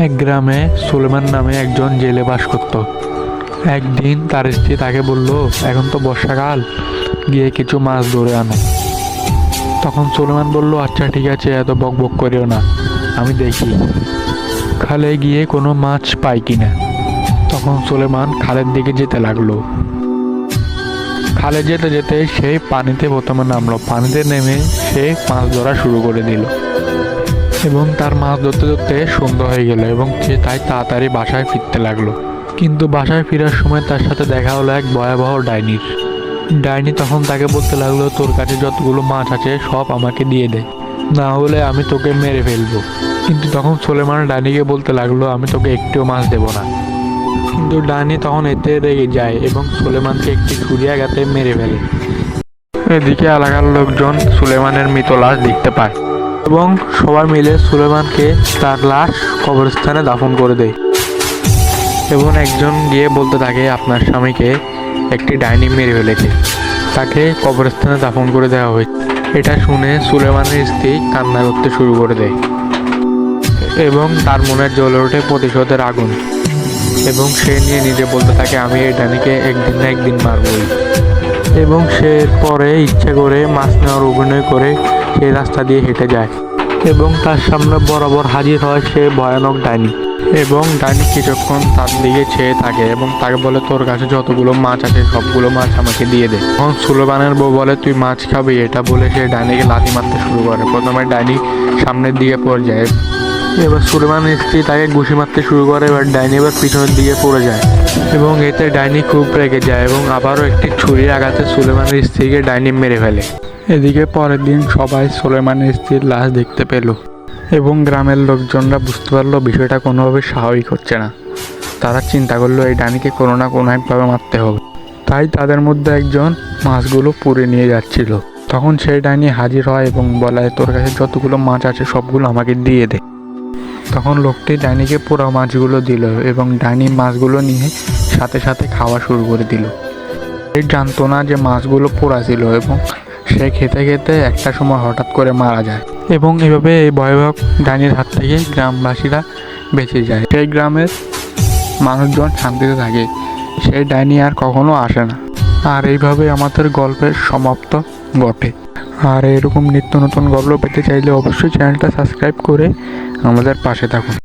এক গ্রামে সুলেমান নামে একজন জেলে বাস করত। একদিন তার স্ত্রী তাকে বলল, এখন তো বর্ষাকাল, গিয়ে কিছু মাছ ধরে আনো। তখন সুলেমান বলল, আচ্ছা ঠিক আছে, এত বক বক করিও না, আমি দেখি খালে গিয়ে কোনো মাছ পাই কিনা। তখন সুলেমান খালের দিকে যেতে লাগলো। খালে যেতে যেতে সে পানিতে প্রথমে নামলো। পানিতে নেমে সে মাছ ধরা শুরু করে দিল এবং তার মাছ ধরতে ধরতে সন্ধ্যা হয়ে গেল এবং সে তাই তাড়াতাড়ি বাসায় ফিরতে লাগলো। কিন্তু বাসায় ফেরার সময় তার সাথে দেখা হলো এক ভয়াবহ ডাইনির। ডাইনি তখন তাকে বলতে লাগলো, তোর কাছে যতগুলো মাছ আছে সব আমাকে দিয়ে দে, না হলে আমি তোকে মেরে ফেলবো। কিন্তু তখন সুলেমান ডাইনিকে বলতে লাগলো, আমি তোকে একটিও মাছ দেব না। কিন্তু ডাইনি তখন এতে রেগে যায় এবং সুলেমানকে একটি ছুরিয়াঘাতে মেরে ফেলে। এদিকে এলাকার লোকজন সুলেমানের মৃত লাশ দেখতে পায় এবং সবাই মিলে সুলেমানকে তার লাশ কবরস্থানে দাফন করে দেয়। এবং একজন গিয়ে বলতে থাকে, আপনার স্বামীকে একটি ডাইনি মেরে ফেলেছে, তাকে কবরস্থানে দাফন করে দেওয়া হয়েছে। এটা শুনে সুলেমানের স্ত্রী কান্না করতে শুরু করে দেয় এবং তার মনে জ্বলে ওঠে প্রতিশোধের আগুন এবং সে নিয়ে নিজে বলতে থাকে, আমি এই ডাইনিকে একদিন না একদিন মারবই। এবং সে পরে ইচ্ছে করে মাছ নেওয়ার অভিনয় করে সেই রাস্তা দিয়ে হেঁটে যায় এবং তার সামনে বরাবর হাজির হয় সে ভয়ানক ডাইনি। এবং ডাইনি কিছুক্ষণ তার দিকে চেয়ে থাকে এবং তাকে বলে, তোর কাছে যতগুলো মাছ আছে সবগুলো মাছ আমাকে দিয়ে দে। তখন সুলেমানের বউ বলে, তুই মাছ খাবি? এটা বলে সে ডাইনিকে লাথি মারতে শুরু করে। প্রথমে ডাইনি সামনের দিকে পড়ে যায়, এবার সুলেমানের স্ত্রী তাকে ঘুষি মারতে শুরু করে। এবার ডাইনি এবার পিছনের দিকে পড়ে যায় এবং এতে ডাইনি খুব রেগে যায় এবং আবারও একটি ছুরির আঘাতে সুলেমানের স্ত্রীকে ডাইনি মেরে ফেলে। এদিকে পরের দিন সবাই সুলেমানের স্ত্রীর লাশ দেখতে পেল এবং গ্রামের লোকজনরা বুঝতে পারলো বিষয়টা কোনোভাবে স্বাভাবিক হচ্ছে না। তারা চিন্তা করলো এই ডাইনিকে কোনো না কোনো একভাবে মারতে হবে। তাই তাদের মধ্যে একজন মাছগুলো পুড়ে নিয়ে যাচ্ছিল। তখন সেই ডাইনি হাজির হয় এবং বলে, তোর কাছে যতগুলো মাছ আছে সবগুলো আমাকে দিয়ে দে। তখন লোকটি ডাইনিকে পোড়া মাছগুলো দিল এবং ডাইনি মাছগুলো নিয়ে সাথে সাথে খাওয়া শুরু করে দিল। সে জানতো না যে মাছগুলো পোড়া ছিল এবং সে খেতে খেতে একটা সময় হঠাৎ করে মারা যায় এবং এভাবে এই ভয়াবহ ডাইনির হাত থেকে গ্রামবাসীরা বেঁচে যায়। সেই গ্রামের মানুষজন শান্তিতে থাকে, সেই ডাইনি আর কখনো আসে না। আর এইভাবে আমাদের গল্পের সমাপ্ত ঘটে। আর এরকম নিত্য নতুন গল্প পেতে চাইলে অবশ্যই চ্যানেলটা সাবস্ক্রাইব করে আমাদের পাশে থাকুন।